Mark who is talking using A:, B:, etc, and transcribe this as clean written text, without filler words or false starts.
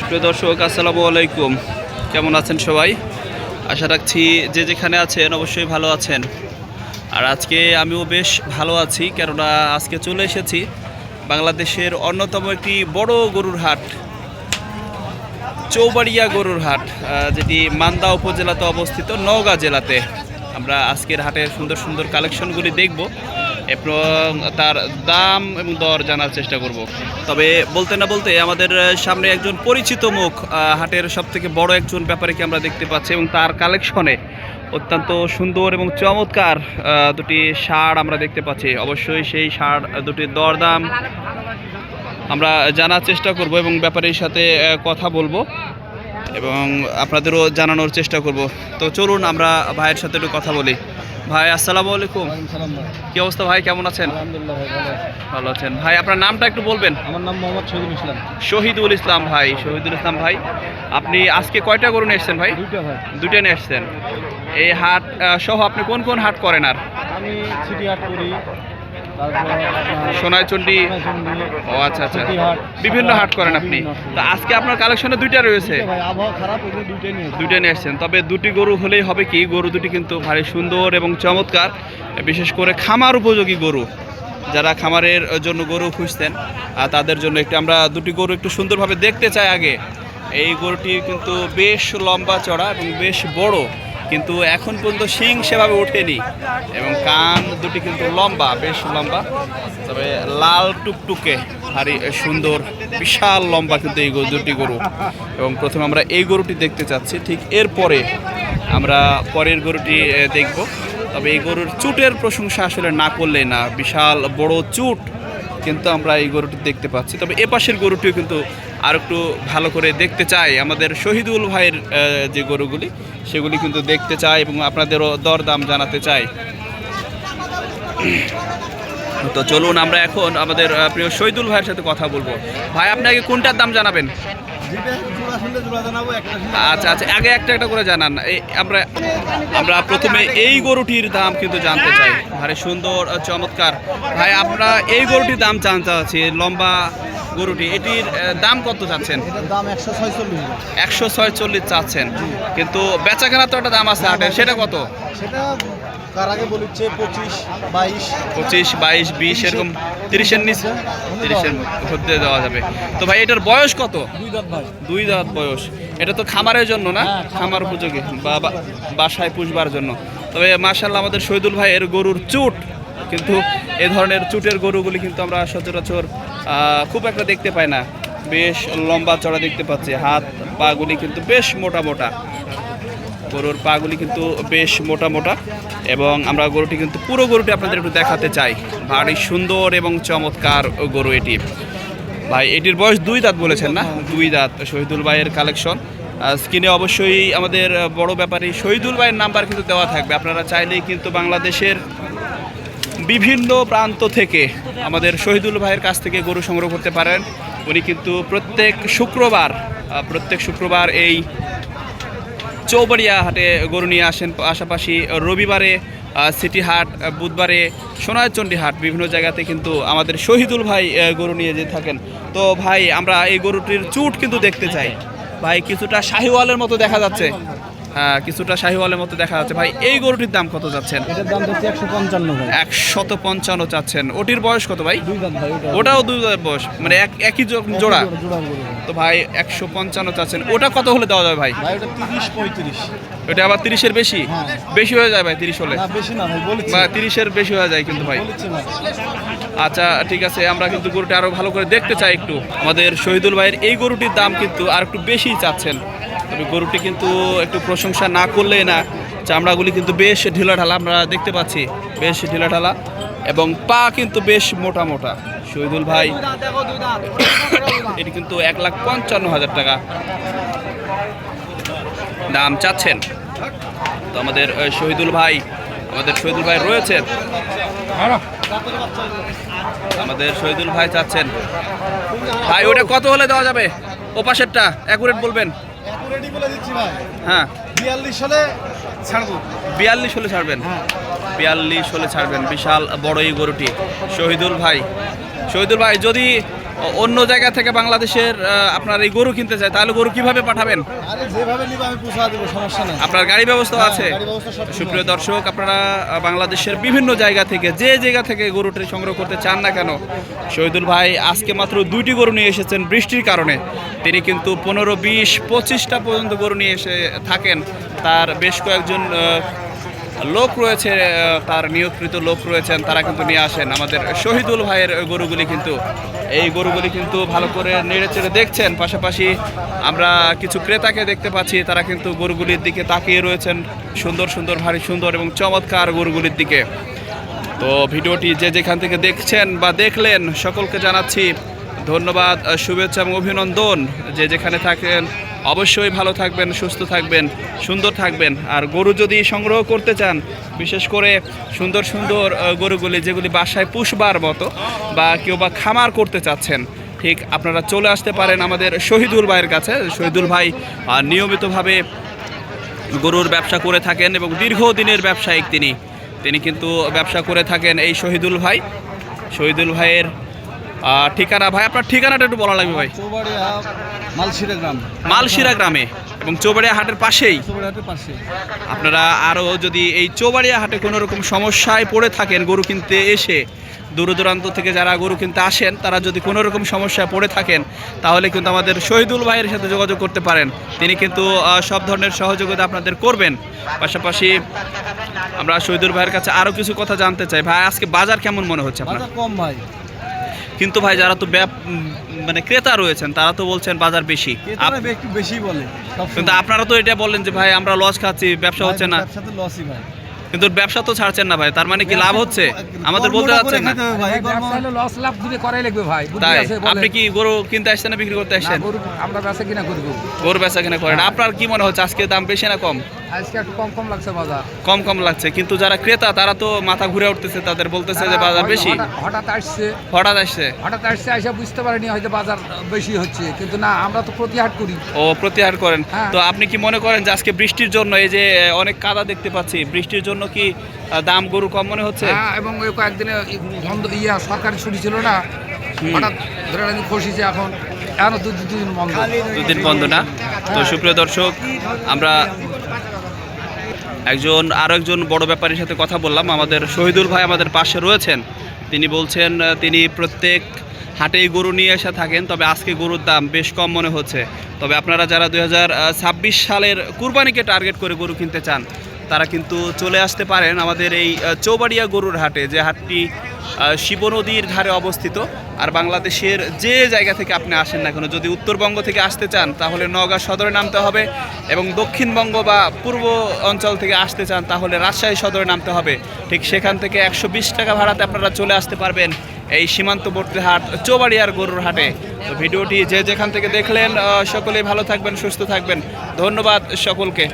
A: প্রিয় দর্শক, আসসালামু আলাইকুম। কেমন আছেন সবাই? আশা রাখছি যে যেখানে আছেন অবশ্যই ভালো আছেন। আর আজকে আমিও বেশ ভালো আছি, কেননা আজকে চলে এসেছি বাংলাদেশের অন্যতম একটি বড় গরুর হাট, চৌবাড়িয়া গরুর হাট, যেটি মান্দা উপজেলাতে অবস্থিত, নওগাঁ জেলাতে। আমরা আজকের হাটের সুন্দর সুন্দর কালেকশনগুলি দেখব এবং তার দাম এবং দর জানার চেষ্টা করব। তবে বলতে না বলতে আমাদের সামনে একজন পরিচিত মুখ, হাটের সবথেকে বড় একজন ব্যাপারীকে আমরা দেখতে পাচ্ছি এবং তার কালেকশনে অত্যন্ত সুন্দর এবং চমৎকার দুটি ষাঁড় আমরা দেখতে পাচ্ছি। অবশ্যই সেই ষাঁড় দুটির দরদাম আমরা জানার চেষ্টা করব এবং ব্যাপারীর সাথে কথা বলবো এবং আপনাদেরও জানানোর চেষ্টা করব। তো চলুন আমরা ভাইয়ের সাথে একটু কথা বলি। ভাই, আসসালামু আলাইকুম। কি অবস্থা ভাই, কেমন আছেন?
B: আলহামদুলিল্লাহ ভাই,
A: ভালো আছেন ভাই। আপনার নামটা একটু বলবেন?
B: আমার নাম মোহাম্মদ শহীদুল ইসলাম।
A: শহীদুল ইসলাম ভাই, শহীদুল ইসলাম ভাই, আপনি আজকে কয়টা গরু নিয়ে এসছেন ভাই?
B: দুইটা ভাই।
A: দুইটা নিয়ে এসছেন। এই হাট সহ আপনি কোন কোন হাট করেন? আর
B: আমি সিটি হাট করি, তারপর
A: সোনাইচন্ডী।
B: সোনাইচন্ডী,
A: ও আচ্ছা আচ্ছা,
B: সিটি হাট,
A: বিভিন্ন হাট করেন আপনি। তো আজকে আপনার কালেকশনে দুইটা রয়েছে।
B: ভাই আবহাওয়া খারাপ, এই যে দুইটাই নিয়ে
A: দুইটা নিয়ে আসছেন। তবে দুটি গরু হলেই হবে কি, গরু দুটি কিন্তু ভারী সুন্দর এবং চমৎকার, বিশেষ করে খামার উপযোগী গরু। যারা খামারের জন্য গরু খুঁজতেন তাদের জন্য একটু আমরা দুটি গরু একটু সুন্দরভাবে দেখতে চাই। আগে এই গরুটি কিন্তু বেশ লম্বা চড়া এবং বেশ বড়, কিন্তু এখন পর্যন্ত শিং সেভাবে ওঠেনি এবং কান দুটি কিন্তু লম্বা, বেশ লম্বা, তবে লাল টুকটুকে, ভারী সুন্দর, বিশাল লম্বা কিন্তু এই দুটি গরু। এবং প্রথমে আমরা এই গরুটি দেখতে চাচ্ছি, ঠিক এরপরে আমরা পরের গরুটি দেখব। তবে এই গরুর চুটের প্রশংসা আসলে না করলেই না, বিশাল বড় চুট কিন্তু আমরা এই গরুটি দেখতে পাচ্ছি। তবে এ পাশের গরুটিও কিন্তু আর একটু ভালো করে দেখতে চাই। আমাদের শহীদুল ভাইয়ের যে গরুগুলি সেগুলি কিন্তু দেখতে চাই এবং আপনাদেরও দরদাম জানাতে চাই। তো চলুন আমরা এখন আমাদের প্রিয় শহীদুল ভাইয়ের সাথে কথা বলবো। ভাই, আপনাকে কোনটার দাম জানাবেন? আচ্ছা আচ্ছা, আগে একটা একটা করে জানান। এই আমরা প্রথমে এই গরুটির দাম কিন্তু জানতে চাই, ভারী সুন্দর চমৎকার। ভাই, আমরা এই গরুটির দাম জানতে চাচ্ছি, লম্বা গরুটি, এটির দাম কত চাচ্ছেন?
B: দাম 146
A: চাচ্ছেন, কিন্তু বেচাকেনা তো একটা দাম আছে হাটের, সেটা কত?
B: সেটা কার আগে বলেছে 25,
A: 22, 20 এরকম, 30-এর নিচে, 30-এর মধ্যে দেওয়া যাবে। তো ভাই, এটার বয়স কত?
B: 2 দাঁত ভাই।
A: 2 দাঁত বয়স। এটা তো খামারের জন্য না?
B: হ্যাঁ,
A: খামার উপযোগী বা বাসায় পুষবার জন্য। তবে মাশাআল্লাহ আমাদের শহীদুল ভাই এর গরুর চুট, কিন্তু এ ধরনের চুটের গরুগুলি কিন্তু আমরা সচরাচর খুব একটা দেখতে পাই না। বেশ লম্বা চড়া দেখতে পাচ্ছি, হাত পাগুলি কিন্তু বেশ মোটা মোটা, গরুর পাগুলি কিন্তু বেশ মোটা মোটা। এবং আমরা গরুটি কিন্তু পুরো গরুটি আপনাদের একটু দেখাতে চাই। ভারী সুন্দর এবং চমৎকার গরু এটি। ভাই, এটির বয়স 2 দাঁত বলেছেন না? 2 দাঁত। শহীদুল ভাইয়ের কালেকশন। স্ক্রিনে অবশ্যই আমাদের বড় ব্যাপারী শহীদুল ভাইয়ের নাম্বার কিন্তু দেওয়া থাকবে। আপনারা চাইলেই কিন্তু বাংলাদেশের বিভিন্ন প্রান্ত থেকে আমাদের শহীদুল ভাইয়ের কাছ থেকে গরু সংগ্রহ করতে পারেন। উনি কিন্তু প্রত্যেক শুক্রবার এই চৌবাড়িয়া হাটে গরু নিয়ে আসেন। পাশাপাশি রবিবারে সিটি হাট, বুধবারে সোনাইচন্ডী হাট, বিভিন্ন জায়গাতে কিন্তু আমাদের শহীদুল ভাই গরু নিয়ে যেতে থাকেন। তো ভাই, আমরা এই গরুটির চুট কিন্তু দেখতে চাই। ভাই, কিছুটা শাহিওয়ালের মতো দেখা যাচ্ছে। হ্যাঁ, কিছুটা শাহিওয়ালের মতো দেখা যাচ্ছে। ভাই, এই গরুটির দাম কত যাচ্ছেন?
B: এটার দাম হচ্ছে 155 ভাই।
A: 155 চাচ্ছেন। ওটির বয়স কত ভাই?
B: 2 দাঁত ভাই।
A: ওটাও 2 দাঁত বয়স, মানে একই জোড়া। তো ভাই 155 চাচ্ছেন। ওটা কত হলে দেওয়া যাবে ভাই?
B: ভাই ওটা 30-35।
A: ওটা আবার 30-এর বেশি?
B: হ্যাঁ।
A: বেশি হয়ে যায় ভাই 30 হলে?
B: না, বেশি না ভাই, বলেছি।
A: বা 30-এর বেশি হয়ে যায় কিন্তু ভাই।
B: বলেছি ভাই।
A: আচ্ছা ঠিক আছে, আমরা কিন্তু গরুটা আরো ভালো করে দেখতে চাই একটু। আমাদের শহীদুল ভাইয়ের এই গরুটির দাম কিন্তু আর একটু বেশি চাচ্ছেন। তবে গরুটি কিন্তু একটু প্রশংসা না করলেই না। চামড়াগুলি কিন্তু বেশ ঢিলাঢালা, আমরা দেখতে পাচ্ছি, বেশ ঢিলাঢালা এবং পা কিন্তু বেশ মোটা মোটা। শহীদুল ভাই এটি কিন্তু 1,55,000 টাকা দাম চাচ্ছেন। তো আমাদের শহীদুল ভাই রয়েছে, আমাদের শহীদুল ভাই চাচ্ছেন। ভাই, ওটা কত হলে দেওয়া যাবে? ও পাশেরটা অ্যাকুরেট বলবেন?
B: অ্যাকুরেটই বলে দিচ্ছি ভাই।
A: হ্যাঁ,
B: 42 হলে ছাড়বো।
A: 42 হলে ছাড়বেন? 42 হলে ছাড়বেন। বিশাল বড় এই গরুটি। শহীদুল ভাই শহীদুল ভাই, যদি অন্য জায়গা থেকে বাংলাদেশের আপনার এই গরু কিনতে চায় তাহলে গরু কিভাবে পাঠাবেন?
B: আরে যেভাবে নিবে আমি পৌঁছা দেবো, সমস্যা নেই।
A: আপনার গাড়ি ব্যবস্থা
B: হ্যাঁ,
A: আছে?
B: গাড়ি ব্যবস্থা সব
A: সুপ্রিয় দর্শক, আপনারা বাংলাদেশের বিভিন্ন জায়গা থেকে যে জায়গা থেকে গরুটি সংগ্রহ করতে চান না কেন, শহীদুল ভাই আজকে মাত্র 2টি গরু নিয়ে এসেছেন বৃষ্টির কারণে। তিনি কিন্তু 15, 20, 25টা পর্যন্ত গরু নিয়ে এসে থাকেন। তার বেশ কয়েকজন লোক রয়েছে, তার নিয়োগকৃত লোক রয়েছেন, তারা কিন্তু নিয়ে আসেন। আমাদের শহীদুল ভাইয়ের গরুগুলি কিন্তু, এই গরুগুলি কিন্তু ভালো করে নেড়ে চেড়ে দেখছেন। পাশাপাশি আমরা কিছু ক্রেতাকে দেখতে পাচ্ছি, তারা কিন্তু গরুগুলির দিকে তাকিয়ে রয়েছেন, সুন্দর সুন্দর, ভারী সুন্দর এবং চমৎকার গরুগুলির দিকে। তো ভিডিওটি যে যেখান থেকে দেখছেন বা দেখলেন, সকলকে জানাচ্ছি ধন্যবাদ, শুভেচ্ছা এবং অভিনন্দন। যে যেখানে থাকেন অবশ্যই ভালো থাকবেন, সুস্থ থাকবেন, সুন্দর থাকবেন। আর গরু যদি সংগ্রহ করতে চান, বিশেষ করে সুন্দর সুন্দর গরুগুলি যেগুলি বাসায় পুষবার মতো, বা কেউ বা খামার করতে চাচ্ছেন, ঠিক আপনারা চলে আসতে পারেন আমাদের শহীদুল ভাইয়ের কাছে। শহীদুল ভাই নিয়মিতভাবে গরুর ব্যবসা করে থাকেন এবং দীর্ঘদিনের ব্যবসায়িক তিনি কিন্তু ব্যবসা করে থাকেন। এই শহীদুল ভাইয়ের ঠিকানা, ভাই আপনার ঠিকানাটা একটু বলা লাগবে ভাই।
B: চৌবাড়িয়া মালশিরা গ্রাম,
A: মালশিরা গ্রামে এবং চৌবাড়িয়া হাটের পাশেই।
B: চৌবাড়িয়ার পাশে।
A: আপনারা আরও যদি এই চৌবাড়িয়া হাটে কোনো রকম সমস্যায় পড়ে থাকেন, গরু কিনতে এসে দূর দূরান্ত থেকে যারা গরু কিনতে আসেন, তারা যদি কোনো রকম সমস্যায় পড়ে থাকেন, তাহলে কিন্তু আমাদের শহীদুল ভাইয়ের সাথে যোগাযোগ করতে পারেন। তিনি কিন্তু সব ধরনের সহযোগিতা আপনাদের করবেন। পাশাপাশি আমরা শহীদুল ভাইয়ের কাছে আরও কিছু কথা জানতে চাই। ভাই আজকে বাজার কেমন মনে হচ্ছে আপনার?
B: বাজার কম ভাই,
A: কিন্তু ভাই যারা তো মানে ক্রেতা রয়েছেন, তারা তো বলছেন বাজার বেশি।
B: ক্রেতারা একটু বেশি বলে সবসময়।
A: কিন্তু আপনারা তো এটা বললেন যে ভাই আমরা লস খাচ্ছি, ব্যবসা হচ্ছে না।
B: ব্যবসাতে লসই ভাই।
A: কিন্তু ব্যবসা তো ছাড়ছেন না ভাই, তার মানে কি লাভ হচ্ছে? আমাদের বলতে যাচ্ছেন না।
C: ব্যবসা হলো লস লাভ দুটো করাই লাগবে ভাই, বুদ্ধি
A: তাই
C: আছে বলেন।
A: আপনি কি গরু কিনতে আসছেন না বিক্রি করতে
C: না,
A: আসছেন?
C: গরু আমরা বেচা কিনা করবো।
A: গরু বেচা কিনা করেন। আপনার কি মনে হচ্ছে আজকে দাম বেশি না কম?
C: আজকে একটু কম কম লাগছে বাজার।
A: কম কম লাগছে, কিন্তু যারা ক্রেতা তারা তো মাথা ঘুরে উঠতেছে, তাদের বলতেছে যে বাজার বেশি।
C: হঠাৎ আসছে,
A: হঠাৎ আসছে।
C: আইসা বুঝতে পারিনি হয়তো বাজার বেশি হচ্ছে, কিন্তু না, আমরা তো প্রতিহাট করি।
A: ও প্রত্যাহার করেন।
C: হ্যাঁ।
A: তো আপনি কি মনে করেন যে আজকে বৃষ্টির জন্য, এই যে অনেক কাদা দেখতে পাচ্ছি, বৃষ্টির জন্য কি দাম গরু কম মনে হচ্ছে?
C: হ্যাঁ, এবং ওই কয়েকদিনে বন্ধ সরকারি ছুটি ছিল না, হঠাৎ ধরে রাখি খসিছে, এখন দুদিন বন্ধ।
A: দুদিন বন্ধ না? তো সুপ্রিয় দর্শক, আমরা আরও একজন বড় ব্যাপারীর সাথে কথা বললাম। আমাদের শহীদুল ভাই আমাদের পাশে রয়েছেন। তিনি বলছেন তিনি প্রত্যেক হাটেই গরু নিয়ে এসে থাকেন, তবে আজকে গরুর দাম বেশ কম মনে হচ্ছে। তবে আপনারা যারা 2026 সালের কুরবানিকে টার্গেট করে গরু কিনতে চান, তারা কিন্তু চলে আসতে পারেন আমাদের এই চৌবাড়িয়া গরুর হাটে, যে হাটটি শিব নদীর ধারে অবস্থিত। আর বাংলাদেশের যে জায়গা থেকে আপনি আসেন না কেন, যদি উত্তরবঙ্গ থেকে আসতে চান তাহলে নওগাঁ সদরে নামতে হবে, এবং দক্ষিণবঙ্গ বা পূর্ব অঞ্চল থেকে আসতে চান তাহলে রাজশাহী সদরে নামতে হবে। ঠিক সেখান থেকে 120 টাকা ভাড়াতে আপনারা চলে আসতে পারবেন এই সীমান্তবর্তী হাট চৌবাড়িয়ার গরুর হাটে। তো ভিডিওটি যে যেখান থেকে দেখলেন, সকলেই ভালো থাকবেন, সুস্থ থাকবেন। ধন্যবাদ সকলকে।